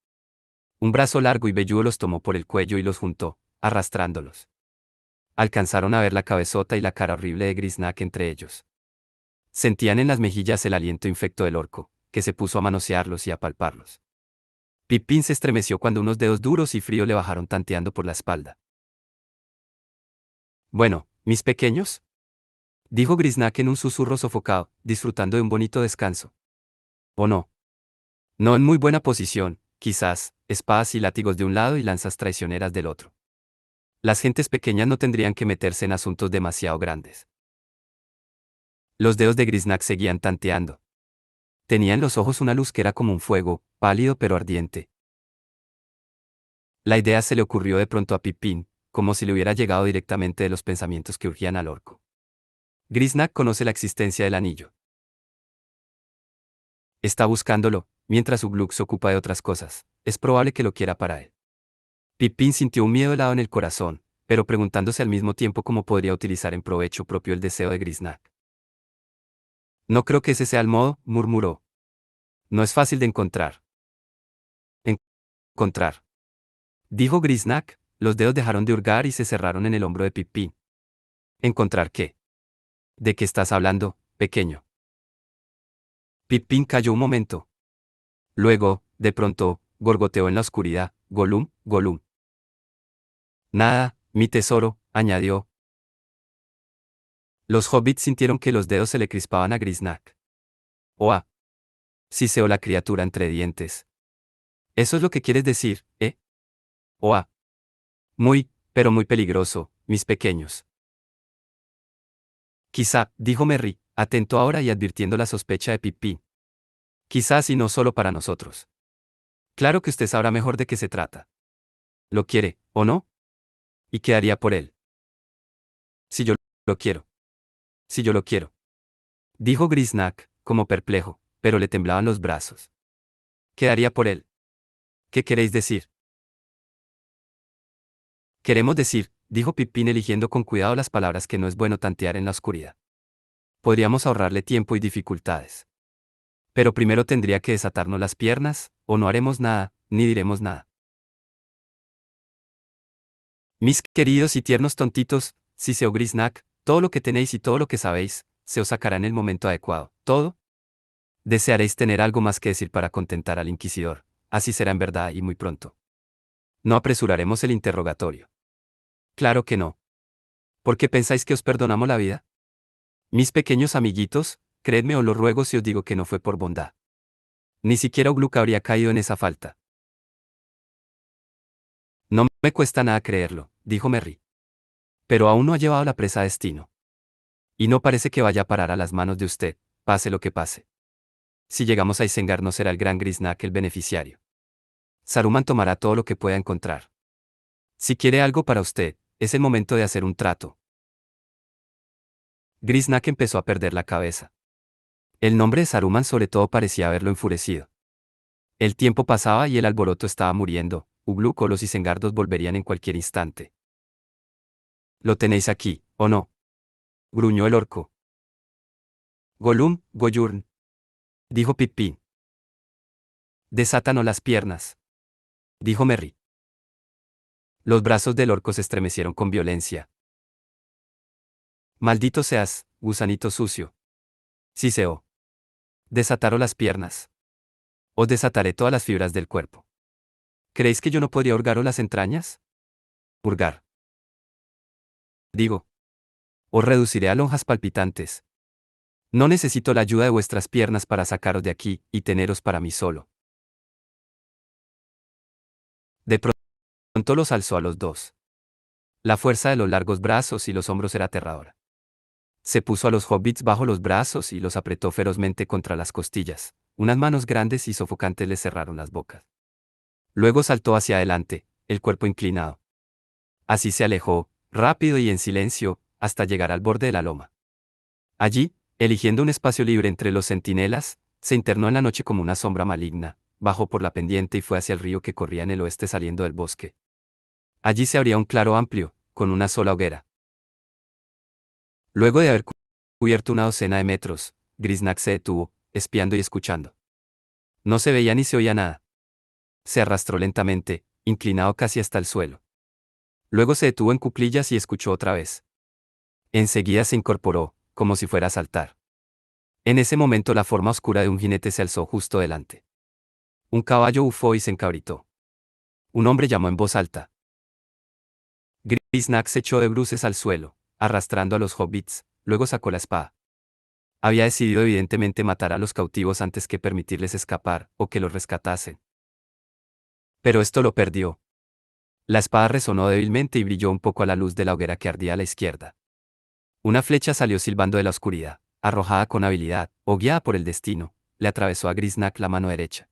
Un brazo largo y velludo los tomó por el cuello y los juntó, arrastrándolos. Alcanzaron a ver la cabezota y la cara horrible de Grisnak entre ellos. Sentían en las mejillas el aliento infecto del orco, que se puso a manosearlos y a palparlos. Pippin se estremeció cuando unos dedos duros y fríos le bajaron tanteando por la espalda. Bueno, mis pequeños, dijo Grisnak en un susurro sofocado, disfrutando de un bonito descanso. ¿O no? No en muy buena posición, quizás, espadas y látigos de un lado y lanzas traicioneras del otro. Las gentes pequeñas no tendrían que meterse en asuntos demasiado grandes. Los dedos de Grisnak seguían tanteando. Tenía en los ojos una luz que era como un fuego, pálido pero ardiente. La idea se le ocurrió de pronto a Pippin, como si le hubiera llegado directamente de los pensamientos que urgían al orco. Grisnak conoce la existencia del anillo. Está buscándolo, mientras Ugluk se ocupa de otras cosas. Es probable que lo quiera para él. Pippin sintió un miedo helado en el corazón, pero preguntándose al mismo tiempo cómo podría utilizar en provecho propio el deseo de Grisnack. No creo que ese sea el modo, murmuró. No es fácil de encontrar. Encontrar. Dijo Grisnack, los dedos dejaron de hurgar y se cerraron en el hombro de Pippin. ¿Encontrar qué? ¿De qué estás hablando, pequeño? Pippin calló un momento. Luego, de pronto, gorgoteó en la oscuridad, Gollum, Gollum. Nada, mi tesoro, añadió. Los hobbits sintieron que los dedos se le crispaban a Grisnack. Oa. Siseó la criatura entre dientes. Eso es lo que quieres decir, ¿eh? Oa. Muy, pero muy peligroso, mis pequeños. Quizá, dijo Merry, atento ahora y advirtiendo la sospecha de Pippin. Quizás y no solo para nosotros. Claro que usted sabrá mejor de qué se trata. ¿Lo quiere, o no? ¿Y qué haría por él? Si yo lo quiero. Si yo lo quiero. Dijo Grisnack, como perplejo, pero le temblaban los brazos. ¿Qué haría por él? ¿Qué queréis decir? Queremos decir, dijo Pippin eligiendo con cuidado las palabras que no es bueno tantear en la oscuridad. Podríamos ahorrarle tiempo y dificultades. Pero primero tendría que desatarnos las piernas, o no haremos nada, ni diremos nada. Mis queridos y tiernos tontitos, siseó Grisnack, todo lo que tenéis y todo lo que sabéis, se os sacará en el momento adecuado. ¿Todo? Desearéis tener algo más que decir para contentar al inquisidor, así será en verdad y muy pronto. No apresuraremos el interrogatorio. Claro que no. ¿Por qué pensáis que os perdonamos la vida? Mis pequeños amiguitos, creedme o lo ruego si os digo que no fue por bondad. Ni siquiera Ugluk habría caído en esa falta. No me cuesta nada creerlo, dijo Merry. Pero aún no ha llevado la presa a destino. Y no parece que vaya a parar a las manos de usted, pase lo que pase. Si llegamos a Isengard no será el gran Grisnack el beneficiario. Saruman tomará todo lo que pueda encontrar. Si quiere algo para usted, es el momento de hacer un trato. Grisnack empezó a perder la cabeza. El nombre de Saruman sobre todo parecía haberlo enfurecido. El tiempo pasaba y el alboroto estaba muriendo, Ugluk o los Isengardos volverían en cualquier instante. ¿Lo tenéis aquí, o no? Gruñó el orco. Gollum, Goyurn. Dijo Pippin. Desátanos las piernas. Dijo Merry. Los brazos del orco se estremecieron con violencia. Maldito seas, gusanito sucio. Siseó. Desataros las piernas. Os desataré todas las fibras del cuerpo. ¿Creéis que yo no podría hurgaros las entrañas? Hurgar. Digo. Os reduciré a lonjas palpitantes. No necesito la ayuda de vuestras piernas para sacaros de aquí, y teneros para mí solo. De pronto los alzó a los dos. La fuerza de los largos brazos y los hombros era aterradora. Se puso a los hobbits bajo los brazos y los apretó ferozmente contra las costillas. Unas manos grandes y sofocantes les cerraron las bocas. Luego saltó hacia adelante, el cuerpo inclinado. Así se alejó, rápido y en silencio, hasta llegar al borde de la loma. Allí, eligiendo un espacio libre entre los centinelas, se internó en la noche como una sombra maligna, bajó por la pendiente y fue hacia el río que corría en el oeste saliendo del bosque. Allí se abría un claro amplio, con una sola hoguera. Luego de haber cubierto una docena de metros, Grisnack se detuvo, espiando y escuchando. No se veía ni se oía nada. Se arrastró lentamente, inclinado casi hasta el suelo. Luego se detuvo en cuclillas y escuchó otra vez. Enseguida se incorporó, como si fuera a saltar. En ese momento la forma oscura de un jinete se alzó justo delante. Un caballo bufó y se encabritó. Un hombre llamó en voz alta. Grisnack se echó de bruces al suelo, arrastrando a los hobbits, luego sacó la espada. Había decidido evidentemente matar a los cautivos antes que permitirles escapar, o que los rescatasen. Pero esto lo perdió. La espada resonó débilmente y brilló un poco a la luz de la hoguera que ardía a la izquierda. Una flecha salió silbando de la oscuridad, arrojada con habilidad, o guiada por el destino, le atravesó a Grisnack la mano derecha.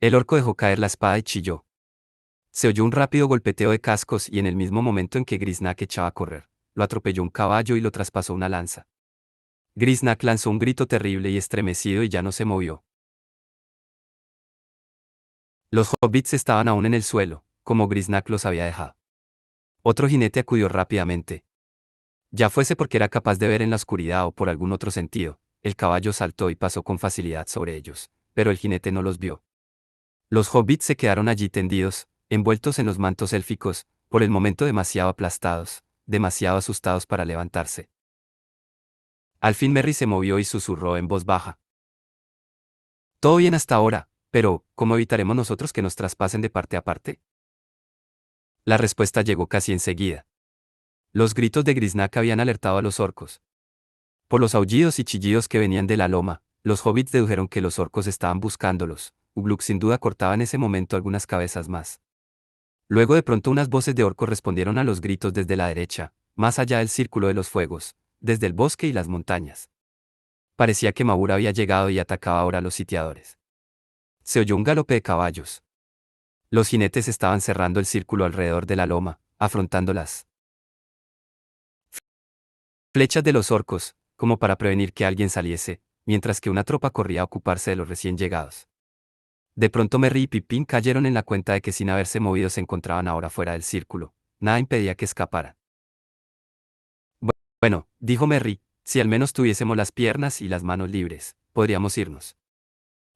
El orco dejó caer la espada y chilló. Se oyó un rápido golpeteo de cascos y en el mismo momento en que Grisnack echaba a correr, lo atropelló un caballo y lo traspasó una lanza. Grisnack lanzó un grito terrible y estremecido y ya no se movió. Los hobbits estaban aún en el suelo, como Grisnack los había dejado. Otro jinete acudió rápidamente. Ya fuese porque era capaz de ver en la oscuridad o por algún otro sentido, el caballo saltó y pasó con facilidad sobre ellos, pero el jinete no los vio. Los hobbits se quedaron allí tendidos, envueltos en los mantos élficos, por el momento demasiado aplastados, demasiado asustados para levantarse. Al fin Merry se movió y susurró en voz baja. Todo bien hasta ahora, pero ¿cómo evitaremos nosotros que nos traspasen de parte a parte? La respuesta llegó casi enseguida. Los gritos de Grisnack habían alertado a los orcos. Por los aullidos y chillidos que venían de la loma, los hobbits dedujeron que los orcos estaban buscándolos. Ugluk sin duda cortaba en ese momento algunas cabezas más. Luego de pronto unas voces de orcos respondieron a los gritos desde la derecha, más allá del círculo de los fuegos, desde el bosque y las montañas. Parecía que Maur había llegado y atacaba ahora a los sitiadores. Se oyó un galope de caballos. Los jinetes estaban cerrando el círculo alrededor de la loma, afrontando las flechas de los orcos, como para prevenir que alguien saliese, mientras que una tropa corría a ocuparse de los recién llegados. De pronto Merry y Pippin cayeron en la cuenta de que sin haberse movido se encontraban ahora fuera del círculo. Nada impedía que escaparan. Bueno, dijo Merry, si al menos tuviésemos las piernas y las manos libres, podríamos irnos.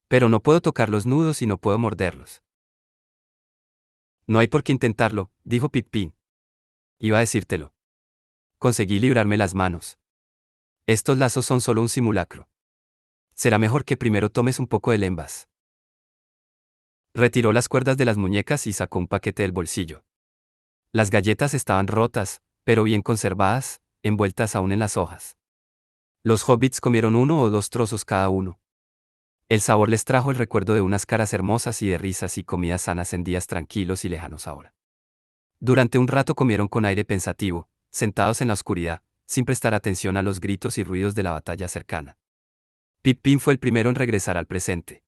Pero no puedo tocar los nudos y no puedo morderlos. No hay por qué intentarlo, dijo Pippin. Iba a decírtelo. Conseguí librarme las manos. Estos lazos son solo un simulacro. Será mejor que primero tomes un poco de lembas. Retiró las cuerdas de las muñecas y sacó un paquete del bolsillo. Las galletas estaban rotas, pero bien conservadas, envueltas aún en las hojas. Los hobbits comieron 1 o 2 trozos cada uno. El sabor les trajo el recuerdo de unas caras hermosas y de risas y comidas sanas en días tranquilos y lejanos ahora. Durante un rato comieron con aire pensativo, sentados en la oscuridad, sin prestar atención a los gritos y ruidos de la batalla cercana. Pippin fue el primero en regresar al presente.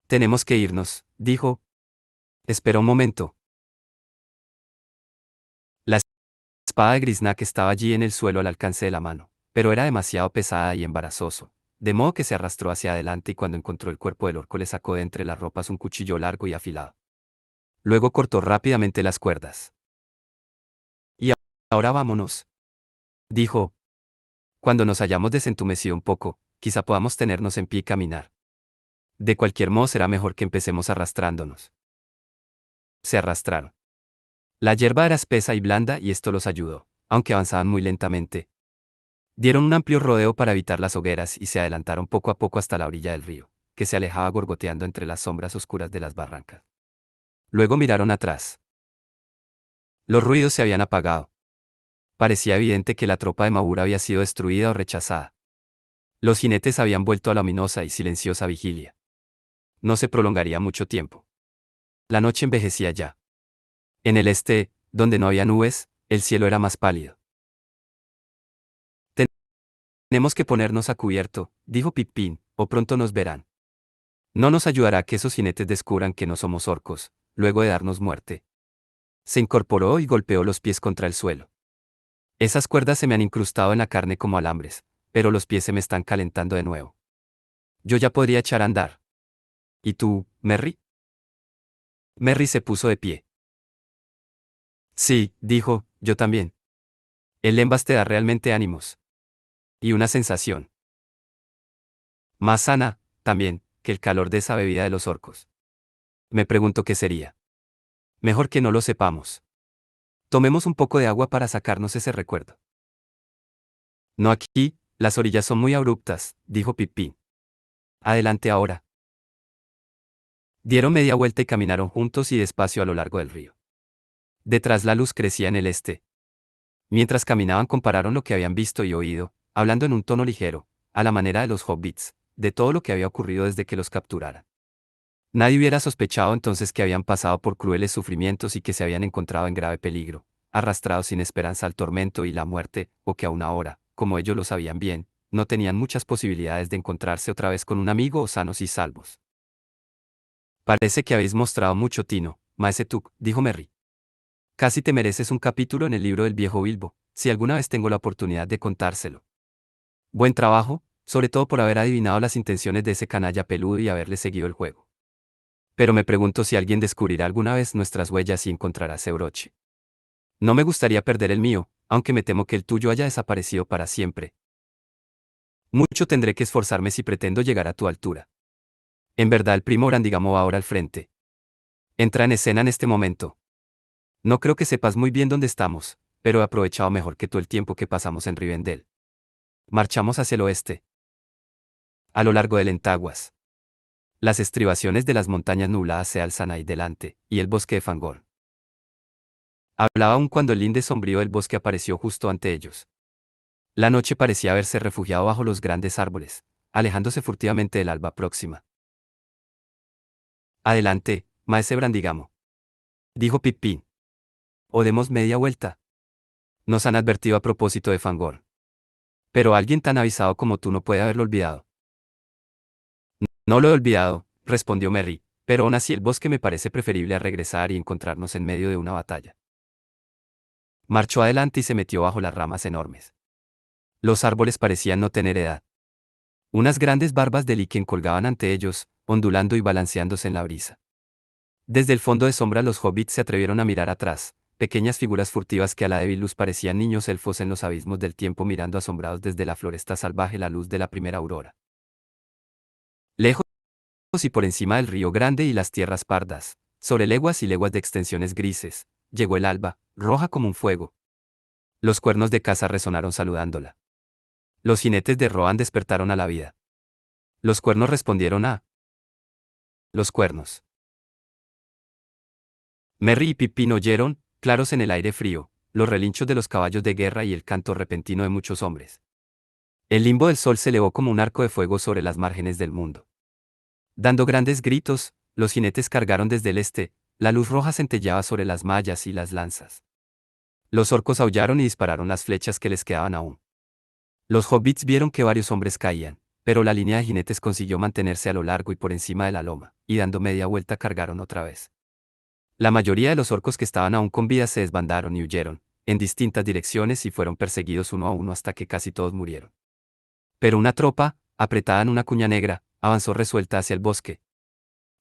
Tenemos que irnos, dijo. Espera un momento. La espada de Grisnack estaba allí en el suelo al alcance de la mano, pero era demasiado pesada y embarazoso, de modo que se arrastró hacia adelante y cuando encontró el cuerpo del orco le sacó de entre las ropas un cuchillo largo y afilado. Luego cortó rápidamente las cuerdas. Y ahora vámonos, dijo. Cuando nos hayamos desentumecido un poco, quizá podamos tenernos en pie y caminar. De cualquier modo será mejor que empecemos arrastrándonos. Se arrastraron. La hierba era espesa y blanda y esto los ayudó, aunque avanzaban muy lentamente. Dieron un amplio rodeo para evitar las hogueras y se adelantaron poco a poco hasta la orilla del río, que se alejaba gorgoteando entre las sombras oscuras de las barrancas. Luego miraron atrás. Los ruidos se habían apagado. Parecía evidente que la tropa de Maur había sido destruida o rechazada. Los jinetes habían vuelto a la ominosa y silenciosa vigilia. No se prolongaría mucho tiempo. La noche envejecía ya. En el este, donde no había nubes, el cielo era más pálido. Tenemos que ponernos a cubierto, dijo Pippin, o pronto nos verán. No nos ayudará que esos jinetes descubran que no somos orcos, luego de darnos muerte. Se incorporó y golpeó los pies contra el suelo. Esas cuerdas se me han incrustado en la carne como alambres, pero los pies se me están calentando de nuevo. Yo ya podría echar a andar. ¿Y tú, Merry? Merry se puso de pie. Sí, dijo, yo también. El lembas te da realmente ánimos. Y una sensación. Más sana, también, que el calor de esa bebida de los orcos. Me pregunto qué sería. Mejor que no lo sepamos. Tomemos un poco de agua para sacarnos ese recuerdo. No aquí, las orillas son muy abruptas, dijo Pippin. Adelante ahora. Dieron media vuelta y caminaron juntos y despacio a lo largo del río. Detrás la luz crecía en el este. Mientras caminaban compararon lo que habían visto y oído, hablando en un tono ligero, a la manera de los hobbits, de todo lo que había ocurrido desde que los capturaran. Nadie hubiera sospechado entonces que habían pasado por crueles sufrimientos y que se habían encontrado en grave peligro, arrastrados sin esperanza al tormento y la muerte, o que aún ahora, como ellos lo sabían bien, no tenían muchas posibilidades de encontrarse otra vez con un amigo o sanos y salvos. Parece que habéis mostrado mucho tino, Maese Tuck, dijo Merry. Casi te mereces un capítulo en el libro del viejo Bilbo, si alguna vez tengo la oportunidad de contárselo. Buen trabajo, sobre todo por haber adivinado las intenciones de ese canalla peludo y haberle seguido el juego. Pero me pregunto si alguien descubrirá alguna vez nuestras huellas y encontrará ese broche. No me gustaría perder el mío, aunque me temo que el tuyo haya desaparecido para siempre. Mucho tendré que esforzarme si pretendo llegar a tu altura. En verdad el primo Brandigamo va ahora al frente. Entra en escena en este momento. No creo que sepas muy bien dónde estamos, pero he aprovechado mejor que tú el tiempo que pasamos en Rivendell. Marchamos hacia el oeste. A lo largo del Entaguas. Las estribaciones de las montañas nubladas se alzan ahí delante, y el bosque de Fangorn. Hablaba aún cuando el linde sombrío del bosque apareció justo ante ellos. La noche parecía haberse refugiado bajo los grandes árboles, alejándose furtivamente del alba próxima. Adelante, maese Brandigamo. Dijo Pippin. O demos media vuelta. Nos han advertido a propósito de Fangorn. Pero alguien tan avisado como tú no puede haberlo olvidado. No lo he olvidado, respondió Merry, pero aún así el bosque me parece preferible a regresar y encontrarnos en medio de una batalla. Marchó adelante y se metió bajo las ramas enormes. Los árboles parecían no tener edad. Unas grandes barbas de liquen colgaban ante ellos, ondulando y balanceándose en la brisa. Desde el fondo de sombra los hobbits se atrevieron a mirar atrás, pequeñas figuras furtivas que a la débil luz parecían niños elfos en los abismos del tiempo mirando asombrados desde la floresta salvaje la luz de la primera aurora. Lejos y por encima del río grande y las tierras pardas, sobre leguas y leguas de extensiones grises, llegó el alba, roja como un fuego. Los cuernos de caza resonaron saludándola. Los jinetes de Rohan despertaron a la vida. Los cuernos respondieron a los cuernos. Merry y Pippin oyeron, claros en el aire frío, los relinchos de los caballos de guerra y el canto repentino de muchos hombres. El limbo del sol se elevó como un arco de fuego sobre las márgenes del mundo. Dando grandes gritos, los jinetes cargaron desde el este, la luz roja centelleaba sobre las mallas y las lanzas. Los orcos aullaron y dispararon las flechas que les quedaban aún. Los hobbits vieron que varios hombres caían, pero la línea de jinetes consiguió mantenerse a lo largo y por encima de la loma, y dando media vuelta cargaron otra vez. La mayoría de los orcos que estaban aún con vida se desbandaron y huyeron, en distintas direcciones y fueron perseguidos uno a uno hasta que casi todos murieron. Pero una tropa, apretada en una cuña negra, avanzó resuelta hacia el bosque.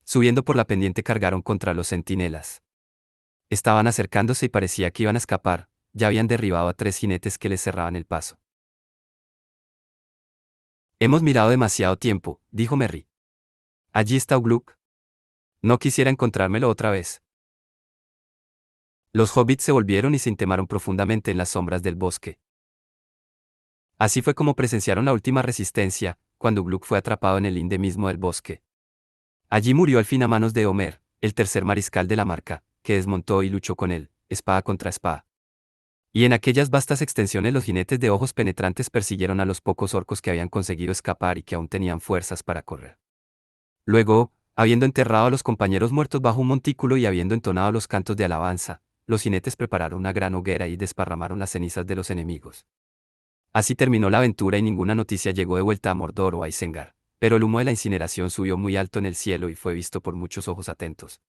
Subiendo por la pendiente cargaron contra los centinelas. Estaban acercándose y parecía que iban a escapar, ya habían derribado a 3 jinetes que les cerraban el paso. Hemos mirado demasiado tiempo, dijo Merry. Allí está Ugluk. No quisiera encontrármelo otra vez. Los hobbits se volvieron y se intemaron profundamente en las sombras del bosque. Así fue como presenciaron la última resistencia, cuando Ugluk fue atrapado en el linde mismo del bosque. Allí murió al fin a manos de Omer, el tercer mariscal de la marca, que desmontó y luchó con él, espada contra espada. Y en aquellas vastas extensiones los jinetes de ojos penetrantes persiguieron a los pocos orcos que habían conseguido escapar y que aún tenían fuerzas para correr. Luego, habiendo enterrado a los compañeros muertos bajo un montículo y habiendo entonado los cantos de alabanza, los jinetes prepararon una gran hoguera y desparramaron las cenizas de los enemigos. Así terminó la aventura y ninguna noticia llegó de vuelta a Mordor o a Isengard, pero el humo de la incineración subió muy alto en el cielo y fue visto por muchos ojos atentos.